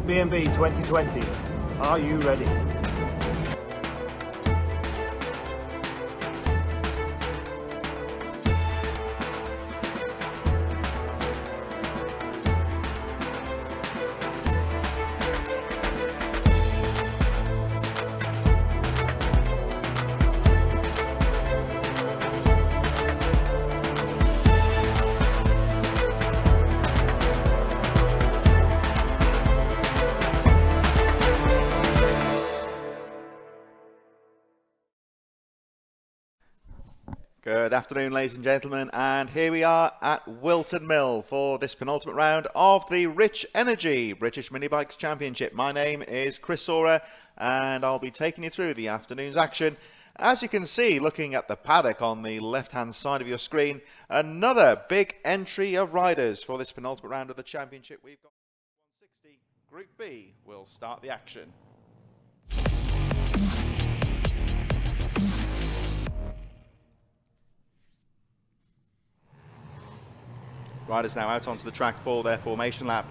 B&B 2020. Are you ready? Good afternoon, ladies and gentlemen, and here we are at Whilton Mill for this penultimate round of the Rich Energy British Mini Bikes Championship. My name is Chris Sora, and I'll be taking you through the afternoon's action. As you can see, looking at the paddock on the left-hand side of your screen, another big entry of riders for this penultimate round of the championship. We've got 160. Group B will start the action. Riders now out onto the track for their formation lap.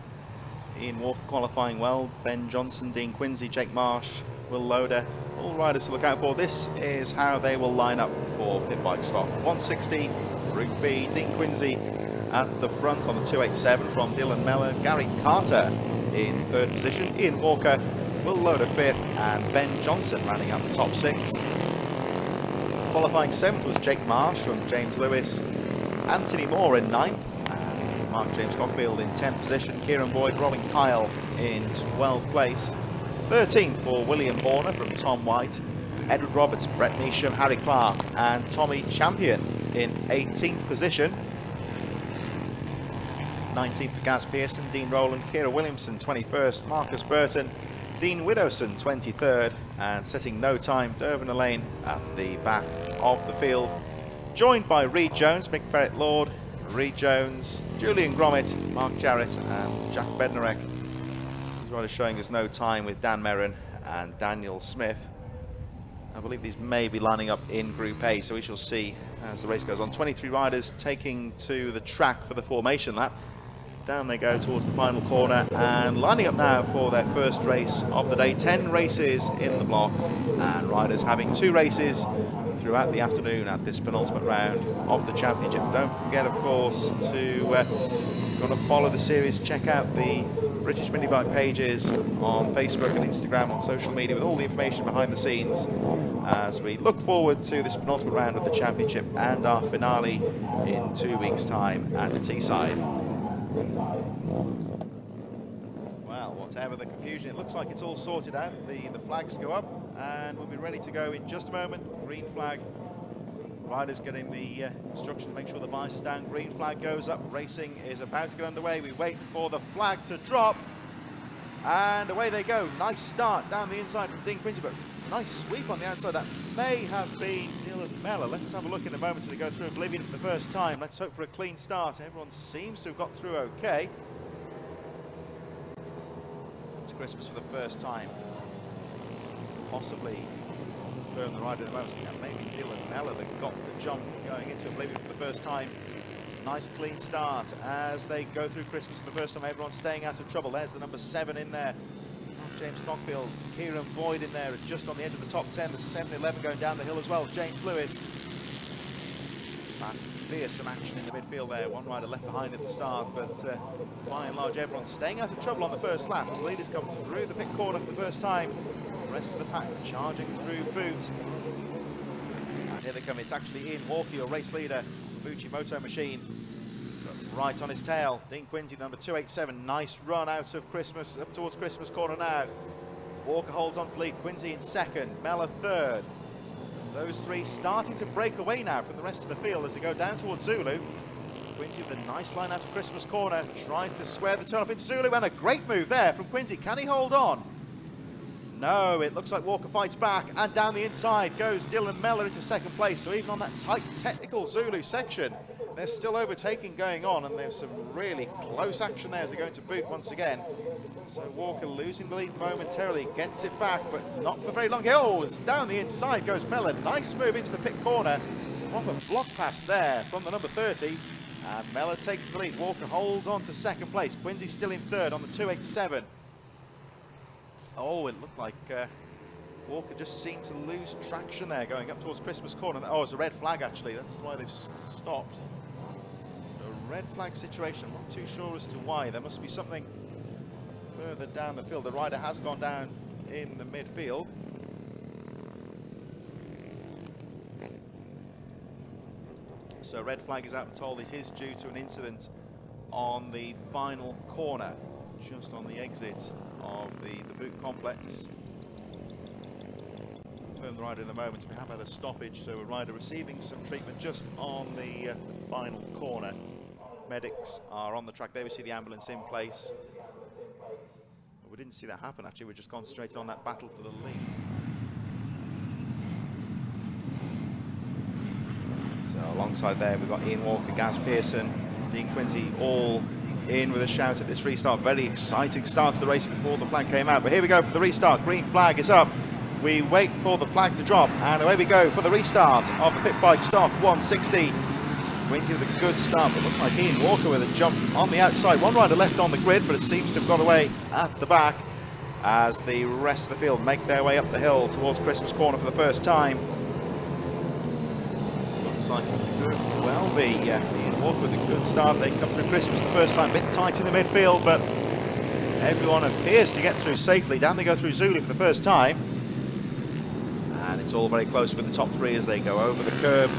Ian Walker qualifying well, Ben Johnson, Dean Quincy, Jake Marsh, Will Loader, all riders to look out for. This is how they will line up for Pitbike stock. 160, Group B, Dean Quincy at the front on the 287 from Dylan Mellor, Gary Carter in third position, Ian Walker, Will Loader fifth, and Ben Johnson rounding out the top six. Qualifying seventh was Jake Marsh from James Lewis, Anthony Moore in ninth, Mark James Cockfield in 10th position, Kieran Boyd, Robin Kyle in 12th place, 13th for William Horner from Tom White, Edward Roberts, Brett Neesham, Harry Clark and Tommy Champion in 18th position, 19th for Gaz Pearson, Dean Rowland, Kira Williamson 21st, Marcus Burton, Dean Widowson 23rd, and setting no time, Dervin Elaine at the back of the field, joined by Reed Jones, Mick Ferret Lord, Reed Jones, Julian Gromit, Mark Jarrett and Jack Bednarek. These riders showing us no time with Dan Merrin and Daniel Smith. I believe these may be lining up in Group A, so we shall see as the race goes on. 23 riders taking to the track for the formation lap. Down they go towards the final corner and lining up now for their first race of the day. 10 races in the block and riders having 2 races throughout the afternoon at this penultimate round of the championship. Don't forget, of course, to follow the series. Check out the British Mini Bike pages on Facebook and Instagram, on social media, with all the information behind the scenes as we look forward to this penultimate round of the championship and our finale in 2 weeks' time at Teesside. Well, whatever the confusion, it looks like it's all sorted out. The flags go up and we'll be ready to go in just a moment. Green flag, riders getting the instruction to make sure the visor's down. Green flag goes up, racing is about to get underway. We wait for the flag to drop and away they go. Nice start down the inside from Dean Quincy, but nice sweep on the outside. That may have been Dylan Mellor. Let's have a look in a moment as they go through Oblivion for the first time. Let's hope for a clean start. Everyone seems to have got through okay. To Christmas for the first time. Possibly confirm the rider in a moment. And maybe Dylan Mellor that got the jump going into Oblivion for the first time. Nice clean start as they go through Christmas for the first time. Everyone's staying out of trouble. There's the number 7 in there. James Cockfield, Kieran Boyd in there just on the edge of the top 10. The 7-11 going down the hill as well. James Lewis. Fast, fearsome action in the midfield there. One rider left behind at the start, but by and large everyone's staying out of trouble on the first lap as leaders come through the pit corner for the first time. The rest of the pack charging through Boot. And here they come. It's actually Ian Walker, your race leader, the Bucci Moto machine. Right on his tail, Dean Quincy, number 287. Nice run out of Christmas, up towards Christmas corner now. Walker holds on to the lead, Quincy in second, Mellor third. Those three starting to break away now from the rest of the field as they go down towards Zulu. Quincy with a nice line out of Christmas corner, tries to square the turn off into Zulu, and a great move there from Quincy. Can he hold on? No, it looks like Walker fights back, and down the inside goes Dylan Mellor into second place. So even on that tight technical Zulu section, there's still overtaking going on, and there's some really close action there as they go into Boot once again. So Walker losing the lead momentarily, gets it back, but not for very long. Oh, down the inside goes Mellor. Nice move into the pit corner. Proper block pass there from the number 30. And Mellor takes the lead. Walker holds on to second place. Quincy still in third on the 287. Oh, it looked like Walker just seemed to lose traction there going up towards Christmas corner. Oh, it's a red flag actually, that's why they've stopped. So a red flag situation, I'm not too sure as to why. There must be something further down the field. The rider has gone down in the midfield. So red flag is out and told it is due to an incident on the final corner, just on the exit of the boot complex. Confirm the rider in a moment. We have had a stoppage, so a rider receiving some treatment just on the final corner. Medics are on the track there. We see the ambulance in place. We didn't see that happen actually, we're just concentrating on that battle for the lead. So alongside there we've got Ian Walker, Gaz Pearson, Dean Quincy all in with a shout at this restart. Very exciting start to the race before the flag came out, but here we go for the restart. Green flag is up. We wait for the flag to drop, and away we go for the restart of the Pitbike stock 160. Quincy with a good start, but looked like Ian Walker with a jump on the outside. One rider left on the grid, but it seems to have got away at the back as the rest of the field make their way up the hill towards Christmas corner for the first time. Looks like it could well be Ian Walker with a good start. They come through Christmas the first time, a bit tight in the midfield, but everyone appears to get through safely. Down they go through Zulu for the first time, and it's all very close with the top three as they go over the curb,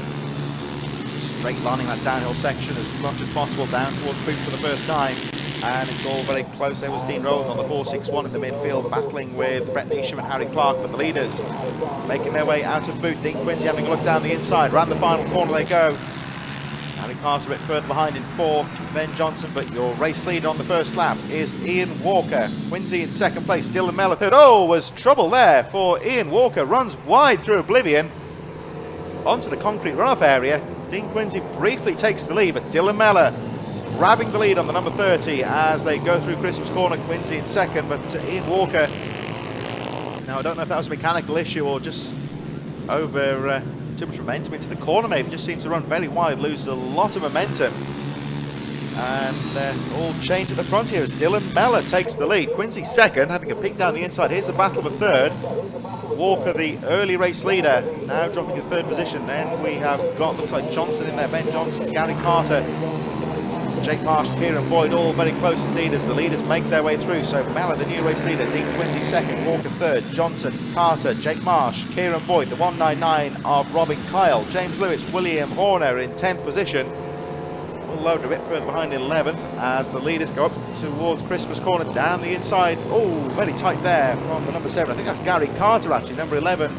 straight lining that downhill section as much as possible down towards Boot for the first time, and it's all very close. There was Dean Rowland on the 461 in the midfield battling with Brett Neesham and Harry Clark, but the leaders making their way out of Boot. Dean Quincy having a look down the inside, round the final corner they go. Harry Clark's a bit further behind in fourth, Ben Johnson, but your race leader on the first lap is Ian Walker. Quincy in second place, Dylan Mellor third. Oh, was trouble there for Ian Walker, runs wide through oblivion onto the concrete runoff area. Dean Quincy briefly takes the lead, but Dylan Mellor grabbing the lead on the number 30 as they go through Christmas corner. Quincy in second, but Ian Walker, now I don't know if that was a mechanical issue or just over too much momentum into the corner maybe, just seems to run very wide, loses a lot of momentum, and all change at the front here as Dylan Mellor takes the lead. Quincy second, having a peek down the inside. Here's the battle of a third. Walker, the early race leader, now dropping to third position. Then we have got, looks like Johnson in there, Ben Johnson, Gary Carter, Jake Marsh, Kieran Boyd, all very close indeed as the leaders make their way through. So Mellor, the new race leader, Dean Quincy second, Walker third, Johnson, Carter, Jake Marsh, Kieran Boyd, the 199 of Robin Kyle, James Lewis, William Horner in 10th position. We'll load a bit further behind in 11th as the leaders go up towards Christmas corner down the inside. Oh, very tight there from the number 7. I think that's Gary Carter actually, number 11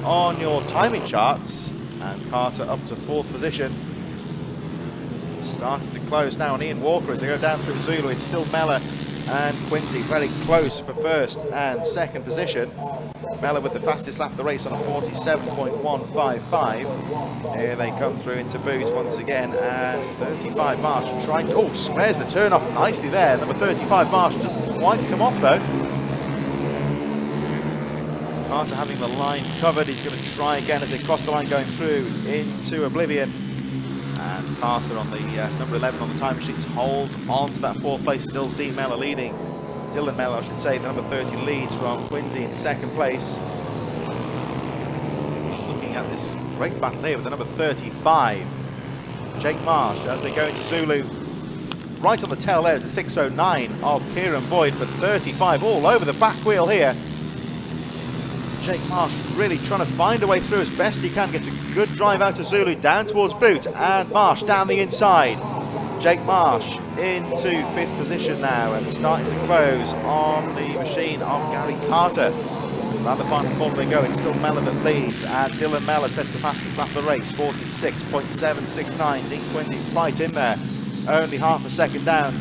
on your timing charts. And Carter up to 4th position. Starting to close now on Ian Walker as they go down through Zulu. It's still Mellor and Quincy very close for first and second position. Mellor with the fastest lap of the race on a 47.155. Here they come through into Boot once again, and 35 Marsh trying to, oh, squares the turn off nicely there. Number 35 Marsh doesn't quite come off though. Carter having the line covered, he's going to try again as they cross the line going through into oblivion. And Carter on the number 11 on the time machines holds on to that 4th place, still Dean Mellor leading. Dylan Mellor, I should say, the number 30 leads from Quincy in 2nd place. Looking at this great battle here with the number 35, Jake Marsh, as they go into Zulu. Right on the tail there is the 609 of Kieran Boyd, but 35 all over the back wheel here. Jake Marsh really trying to find a way through as best he can, gets a good drive out of Zulu down towards Boot, and Marsh down the inside. Jake Marsh into 5th position now and starting to close on the machine of Gary Carter. Around the final corner they go, it's still Mellor that leads, and Dylan Mellor sets the fastest lap of the race, 46.769. Dean Quincy right in there, only half a second down.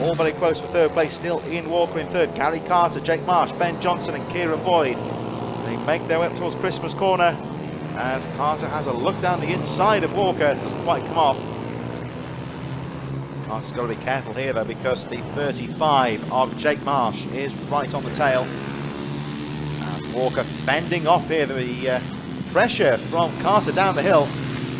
All very close for 3rd place, still Ian Walker in 3rd, Gary Carter, Jake Marsh, Ben Johnson and Kieran Boyd. They make their way up towards Christmas corner as Carter has a look down the inside of Walker, doesn't quite come off. Carter's got to be careful here though, because the 35 of Jake Marsh is right on the tail. As Walker fending off here the pressure from Carter down the hill.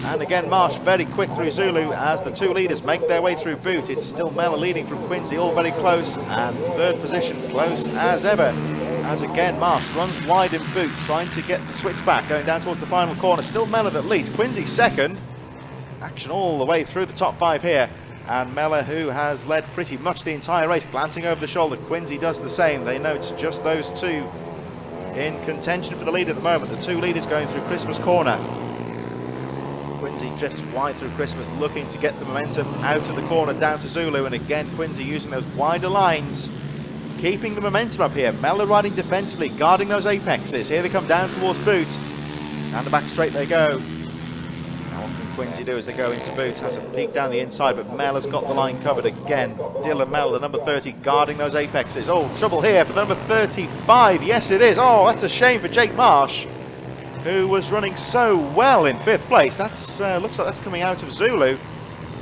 And again Marsh very quick through Zulu as the two leaders make their way through Boot. It's still Mellor leading from Quincy, all very close, and 3rd position close as ever as again Marsh runs wide in boot, trying to get the switch back, going down towards the final corner. Still Mellor that leads. Quincy second. Action all the way through the top 5 here. And Mellor, who has led pretty much the entire race, glancing over the shoulder. Quincy does the same. They know it's just those two in contention for the lead at the moment. The two leaders going through Christmas corner. Quincy drifts wide through Christmas, looking to get the momentum out of the corner down to Zulu. And again, Quincy using those wider lines, keeping the momentum up here. Mellor riding defensively, guarding those apexes. Here they come down towards boot. And the back straight they go. Now what can Quincy do as they go into boot? Has a peek down the inside, but Mellor's got the line covered again. Dylan Mellor, the number 30, guarding those apexes. Oh, trouble here for the number 35. Yes, it is. Oh, that's a shame for Jake Marsh, who was running so well in 5th place. That's looks like that's coming out of Zulu.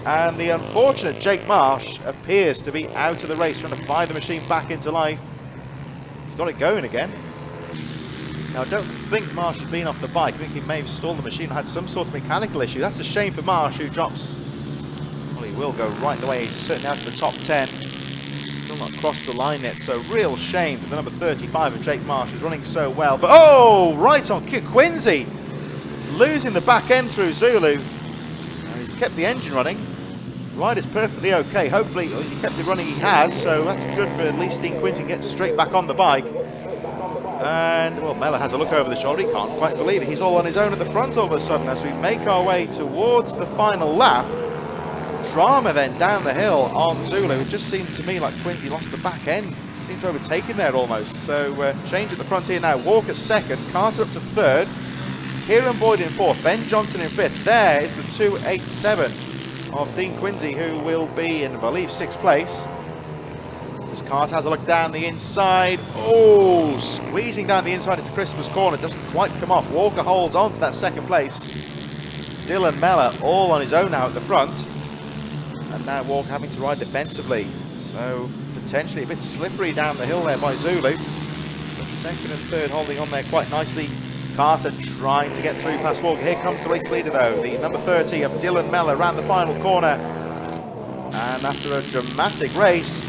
And the unfortunate Jake Marsh appears to be out of the race, trying to fire the machine back into life. He's got it going again. Now, I don't think Marsh had been off the bike. I think he may have stalled the machine or had some sort of mechanical issue. That's a shame for Marsh, who drops. Well, he will go right the way. He's certainly out of the top 10. Still not crossed the line yet, so real shame for the number 35 of Jake Marsh, who's running so well. But oh, right on cue. Quincy losing the back end through Zulu. Now he's kept the engine running. Rider's perfectly okay. Hopefully, he kept it running, he has, so that's good for at least Dean Quincy to get straight back on the bike. And, well, Mellor has a look over the shoulder. He can't quite believe it. He's all on his own at the front all of a sudden as we make our way towards the final lap. Drama then down the hill on Zulu. It just seemed to me like Quincy lost the back end. Seemed to overtake him there almost. So change at the front here now. Walker second, Carter up to third. Kieran Boyd in fourth, Ben Johnson in fifth. There is the 287 of Dean Quincy, who will be in, I believe, 6th place. As Carter has a look down the inside. Oh, squeezing down the inside into Christmas corner. Doesn't quite come off. Walker holds on to that 2nd place. Dylan Mellor all on his own now at the front. And now Walker having to ride defensively. So potentially a bit slippery down the hill there by Zulu. But 2nd and 3rd holding on there quite nicely. Carter trying to get through past Walker. Here comes the race leader though. The number 30 of Dylan Mellor around the final corner. And after a dramatic race,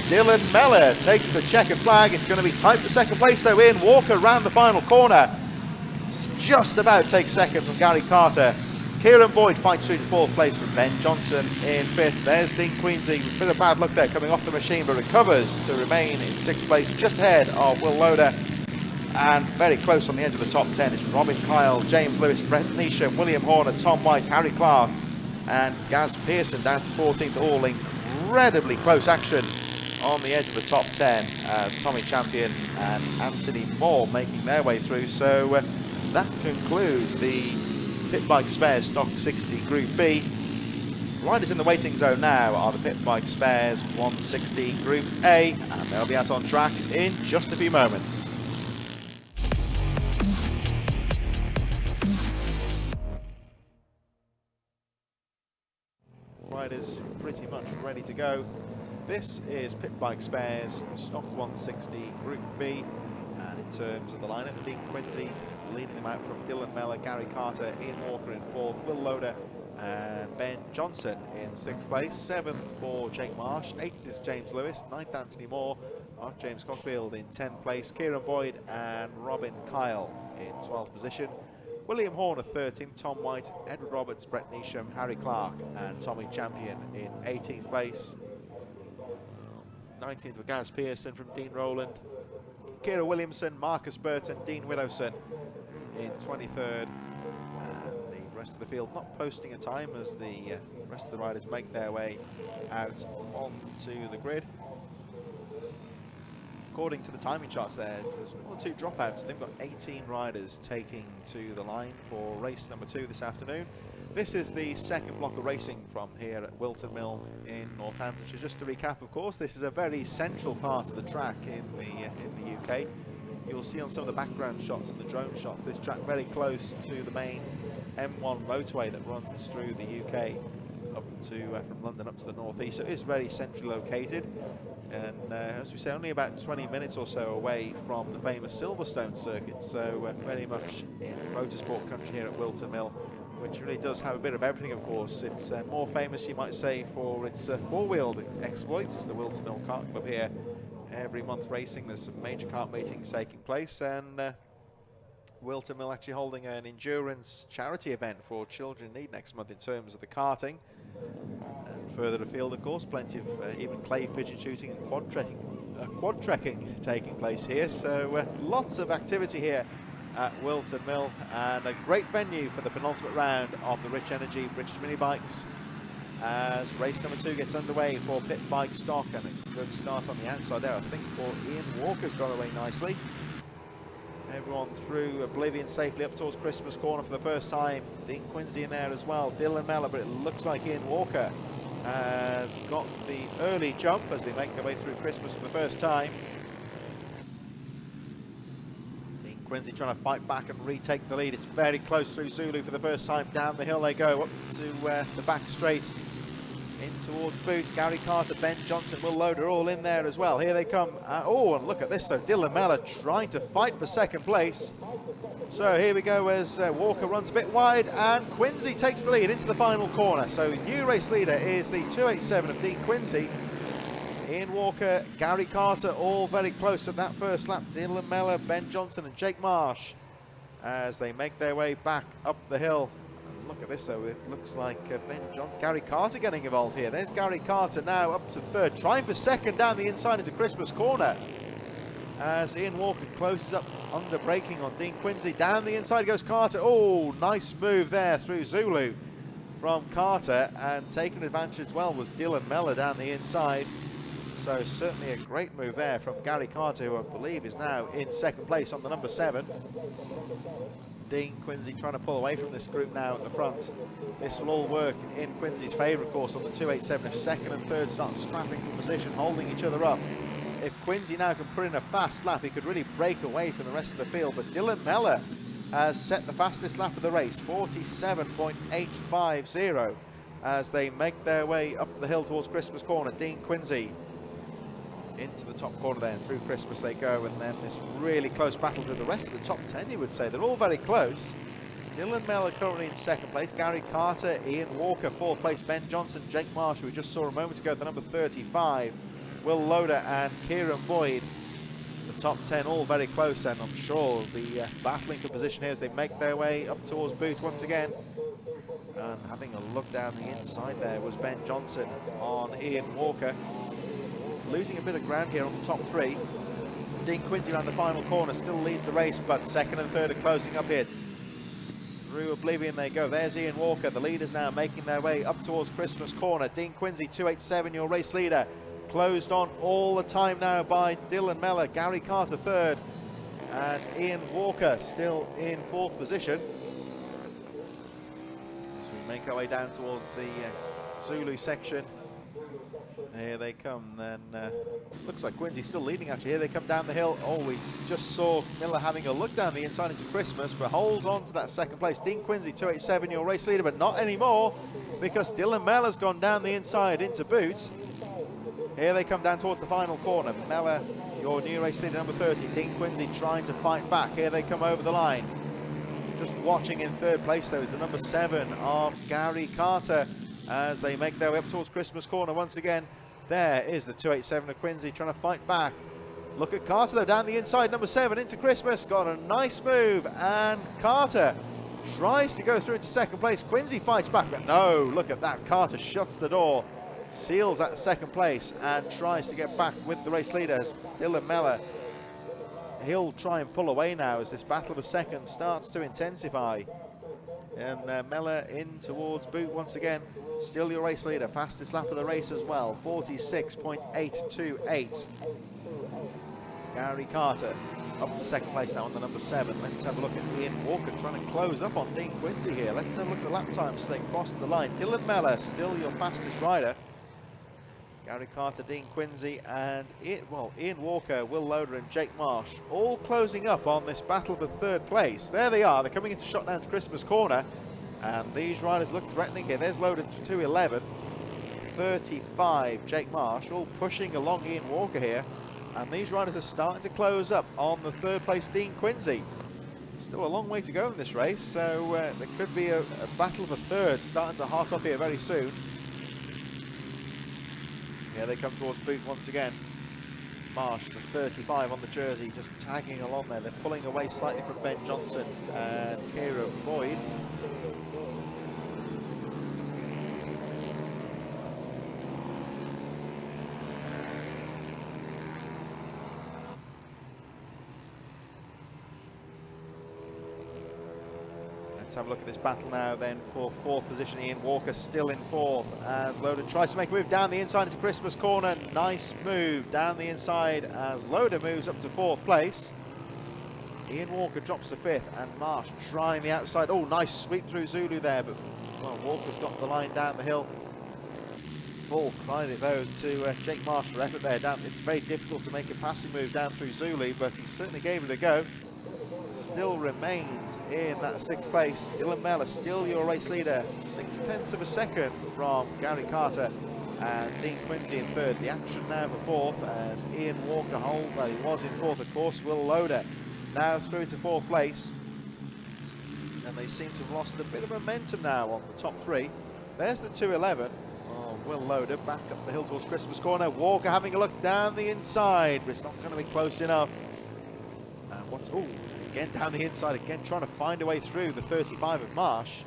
Dylan Mellor takes the checkered flag. It's going to be tight for 2nd place though in. Walker round the final corner. It's just about takes 2nd from Gary Carter. Kieran Boyd fights through to 4th place from Ben Johnson in 5th. There's Dean Quincy, a bit of bad luck there coming off the machine, but recovers to remain in 6th place, just ahead of Will Loader. And very close on the edge of the top 10 is Robin Kyle, James Lewis, Brett Neesham, William Horner, Tom White, Harry Clark and Gaz Pearson down to 14th. All incredibly close action on the edge of the top 10 as Tommy Champion and Anthony Moore making their way through. So that concludes the Pitbike Spares Stock 60 Group B. Riders in the waiting zone now are the Pitbike Spares 160 Group A, and they'll be out on track in just a few moments. Riders pretty much ready to go. This is Pitbike Spares Stock 160 Group B, and in terms of the lineup, Dean Quincy leading them out from Dylan Mellor, Gary Carter, Ian Walker in 4th, Will Loader and Ben Johnson in 6th place. 7th for Jake Marsh, 8th is James Lewis, 9th Anthony Moore, Mark James Cockfield in 10th place, Kieran Boyd and Robin Kyle in 12th position. William Horner 13th, Tom White, Edward Roberts, Brett Neesham, Harry Clark and Tommy Champion in 18th place. 19th for Gaz Pearson from Dean Rowland, Kira Williamson, Marcus Burton, Dean Willowson in 23rd. And the rest of the field not posting a time as the rest of the riders make their way out onto the grid. According to the timing charts there, there's 1 or 2 dropouts. They've got 18 riders taking to the line for race number 2 this afternoon. This is the 2nd block of racing from here at Whilton Mill in Northamptonshire. Just to recap, of course, this is a very central part of the track in the UK. You'll see on some of the background shots and the drone shots, this track very close to the main M1 motorway that runs through the UK up to from London up to the northeast. So it is very centrally located, and as we say, only about 20 minutes or so away from the famous Silverstone circuit. So very much in motorsport country here at Whilton Mill, which really does have a bit of everything, of course. It's more famous, you might say, for its four-wheeled exploits, the Whilton Mill Kart Club here every month racing. There's some major kart meetings taking place, and Whilton Mill actually holding an endurance charity event for children in need next month in terms of the karting. And further afield, of course, plenty of even clay pigeon shooting and quad trekking taking place here. So lots of activity here at Whilton Mill, and a great venue for the penultimate round of the Rich Energy British Mini Bikes as race number 2 gets underway for Pitbike stock, and a good start on the outside there. I think for Ian Walker's gone away nicely. Everyone through Oblivion safely up towards Christmas corner for the first time. Dean Quincy in there as well, Dylan Mellor, but it looks like Ian Walker has got the early jump as they make their way through Christmas for the first time. Dean Quincy trying to fight back and retake the lead. It's very close through Zulu for the first time. Down the hill they go, up to the back straight. In towards Boots, Gary Carter, Ben Johnson, Will Loader all in there as well. Here they come. Oh, and look at this though. Dylan Mellor trying to fight for second place. So here we go as Walker runs a bit wide and Quincy takes the lead into the final corner. So new race leader is the 287 of Dean Quincy. Ian Walker, Gary Carter all very close at that first lap. Dylan Mellor, Ben Johnson and Jake Marsh as they make their way back up the hill. Look at this though, it looks like Gary Carter getting involved here. There's Gary Carter now up to third, trying for second down the inside into Christmas corner. As Ian Walker closes up under braking on Dean Quincy. Down the inside goes Carter. Oh, nice move there through Zulu from Carter, and taking advantage as well was Dylan Mellor down the inside. So certainly a great move there from Gary Carter, who I believe is now in second place on the number 7. Dean Quincy trying to pull away from this group now at the front. This will all work in Quincy's favour, of course, on the 287. If second and third start scrapping for position, holding each other up. If Quincy now can put in a fast lap, he could really break away from the rest of the field. But Dylan Mellor has set the fastest lap of the race, 47.850, as they make their way up the hill towards Christmas corner. Dean Quincy into the top corner there, and through Christmas they go, and then this really close battle through the rest of the top 10, you would say. They're all very close. Dylan Mellor currently in second place, Gary Carter, Ian Walker fourth place, Ben Johnson, Jake Marsh, who we just saw a moment ago, the number 35, Will Loader and Kieran Boyd. The top 10 all very close, and I'm sure the battling for position here as they make their way up towards Boot once again. And having a look down the inside there was Ben Johnson on Ian Walker. Losing a bit of ground here on the top 3. Dean Quincy around the final corner still leads the race, but second and third are closing up here. Through Oblivion they go. There's Ian Walker. The leaders now making their way up towards Christmas corner. Dean Quincy, 287, your race leader. Closed on all the time now by Dylan Mellor. Gary Carter third. And Ian Walker still in fourth position. As we make our way down towards the Zulu section. Here they come, then looks like Quincy's still leading actually. Here they come down the hill. Oh, we just saw Miller having a look down the inside into Christmas, but holds on to that second place. Dean Quincy, 287, your race leader, but not anymore, because Dylan Mellor's gone down the inside into Boot. Here they come down towards the final corner. Mellor, your new race leader, number 30. Dean Quincy trying to fight back. Here they come over the line. Just watching in third place though is the number 7 of Gary Carter, as they make their way up towards Christmas corner once again. There is the 287 of Quincy trying to fight back. Look at Carter though, down the inside, number 7 into Christmas. Got a nice move, and Carter tries to go through into second place. Quincy fights back, but no, look at that. Carter shuts the door, seals that second place, and tries to get back with the race leaders. Dylan Mellor, he'll try and pull away now as this battle of a second starts to intensify. And Mellor in towards Boot once again. Still your race leader, fastest lap of the race as well, 46.828. Gary Carter up to second place now on the number 7. Let's have a look at Ian Walker trying to close up on Dean Quincy here. Let's have a look at the lap times as they cross the line. Dylan Mellor still your fastest rider. Gary Carter, Dean Quincy, and Ian Walker, Will Loader and Jake Marsh all closing up on this battle for third place. There they are, they're coming into shot down to Christmas corner, and these riders look threatening here. There's Loader to 211, 35 Jake Marsh, all pushing along Ian Walker here, and these riders are starting to close up on the third place Dean Quincy. Still a long way to go in this race, so there could be a battle of a third starting to heart up here very soon. Here they come towards Boot once again. Marsh, the 35 on the jersey, just tagging along there. They're pulling away slightly from Ben Johnson and Kieran Boyd. Let's have a look at this battle now then for fourth position. Ian Walker still in fourth as Loader tries to make a move down the inside into Christmas corner. Nice move down the inside as Loader moves up to fourth place. Ian Walker drops to fifth and Marsh trying the outside. Oh, nice sweep through Zulu there, but well, Walker's got the line down the hill. Full credit though to Jake Marsh for effort there. It's very difficult to make a passing move down through Zulu, but he certainly gave it a go. Still remains in that sixth place. Dylan Mellor still your race leader, 0.6 of a second from Gary Carter and Dean Quincy in third. The action now for fourth as Ian Walker well, he was in fourth, of course. Will Loader now through to fourth place, and they seem to have lost a bit of momentum now on the top three. There's the 211. Oh, Will Loader back up the hill towards Christmas corner. Walker having a look down the inside, but it's not going to be close enough. And what's again down the inside, again trying to find a way through the 35 of Marsh.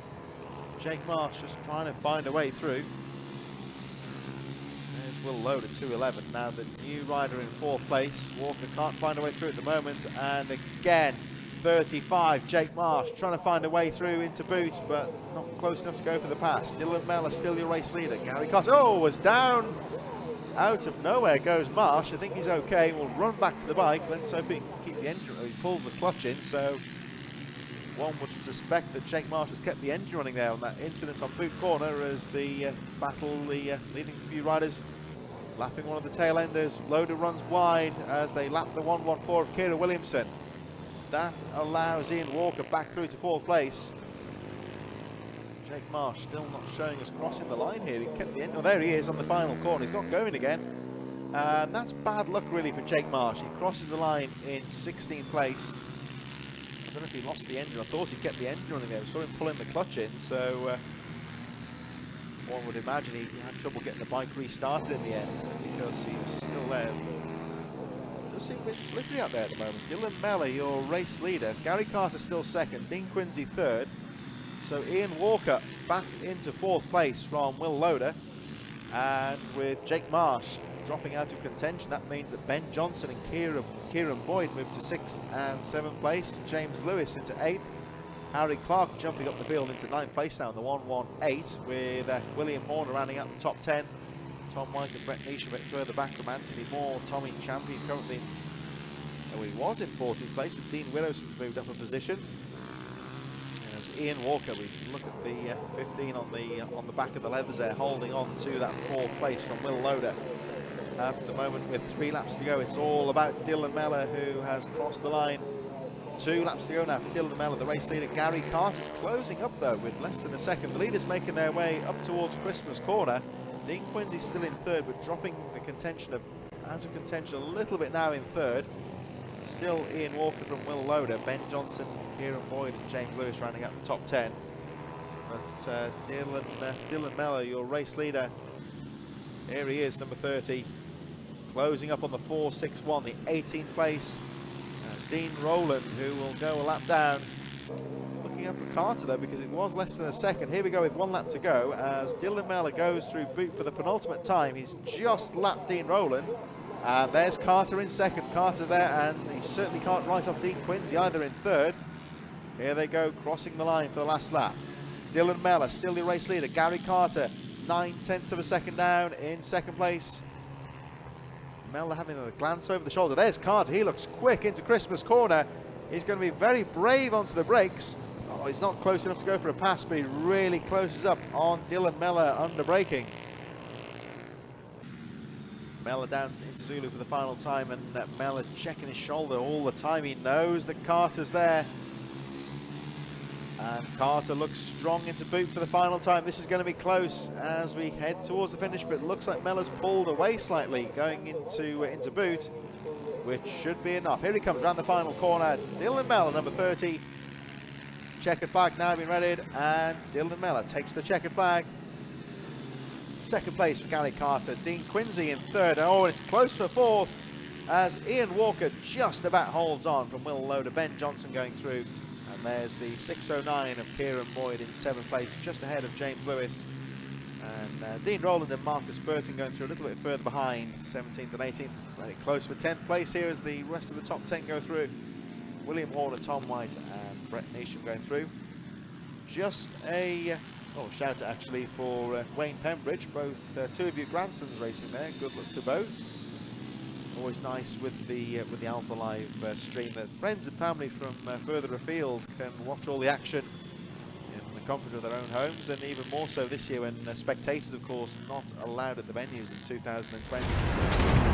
Jake Marsh just trying to find a way through. There's Will Loader, 211. Now the new rider in fourth place. Walker can't find a way through at the moment. And again, 35, Jake Marsh trying to find a way through into boot, but not close enough to go for the pass. Dylan Mellor still your race leader. Gary Carter, was down. Out of nowhere goes Marsh. I think he's okay. We'll run back to the bike. Let's hope he can keep the engine. He pulls the clutch in, so one would suspect that Jake Marsh has kept the engine running there on that incident on boot corner as the leading few riders lapping one of the tail enders. Loader runs wide as they lap the 114 of Kira Williamson. That allows Ian Walker back through to fourth place. Jake Marsh still not showing us crossing the line here. He kept the end. Oh, there he is on the final corner. He's not going again. And that's bad luck really for Jake Marsh. He crosses the line in 16th place. I don't know if he lost the engine. I thought he kept the engine running there. We saw him pulling the clutch in, so one would imagine he had trouble getting the bike restarted in the end because he was still there. It does seem a bit slippery out there at the moment. Dylan Mellor, your race leader. Gary Carter still second. Dean Quincy third. So Ian Walker back into fourth place from Will Loader, and with Jake Marsh dropping out of contention, that means that Ben Johnson and Kieran Boyd move to 6th and 7th place. James Lewis into 8th. Harry Clark jumping up the field into 9th place now in the 118, with William Horner rounding out the top 10. Tom White and Brett Nish a bit further back from Anthony Moore. Tommy Champion currently, he was in 14th place, with Dean Willowson's moved up a position. Ian Walker, we look at the 15 on the back of the leathers there, holding on to that fourth place from Will Loader. At the moment, with 3 laps to go, it's all about Dylan Mellor, who has crossed the line. 2 laps to go now for Dylan Mellor, the race leader. Gary Carter's closing up though with less than a second. The leaders making their way up towards Christmas corner. Dean Quincy still in third, but dropping the contention out of contention a little bit now in third. Still Ian Walker from Will Loader, Ben Johnson, Kieran Boyd and James Lewis rounding out the top 10. But Dylan Mellor, your race leader, here he is, number 30, closing up on the 461, the 18th place. Dean Rowland, who will go a lap down. Looking up for Carter though, because it was less than a second. Here we go with 1 lap to go as Dylan Mellor goes through boot for the penultimate time. He's just lapped Dean Rowland. And there's Carter in second. Carter there, and he certainly can't write off Dean Quincy either in third. Here they go, crossing the line for the last lap. Dylan Mellor, still the race leader. Gary Carter, 0.9 of a second down in second place. Mellor having a glance over the shoulder. There's Carter. He looks quick into Christmas corner. He's going to be very brave onto the brakes. Oh, he's not close enough to go for a pass, but he really closes up on Dylan Mellor under braking. Mellor down into Zulu for the final time, and Mellor checking his shoulder all the time. He knows that Carter's there. And Carter looks strong into boot for the final time. This is going to be close as we head towards the finish, but it looks like Mellor's pulled away slightly going into boot, which should be enough. Here he comes around the final corner. Dylan Mellor, number 30. Checkered flag now being readied, and Dylan Mellor takes the checkered flag. Second place for Gary Carter. Dean Quincy in third. Oh, and it's close for fourth as Ian Walker just about holds on from Will Loader. Ben Johnson going through, and there's the 6:09 of Kieran Boyd in 7th place, just ahead of James Lewis. And Dean Rowland and Marcus Burton going through a little bit further behind, 17th and 18th. Very close for 10th place here as the rest of the top 10 go through. William Horner, Tom White and Brett Neesham going through. Just a shout out actually for Wayne Pembridge, both two of your grandsons racing there. Good luck to both. Always nice with the Alpha Live stream that friends and family from further afield can watch all the action in the comfort of their own homes, and even more so this year when spectators, of course, not allowed at the venues in 2020. So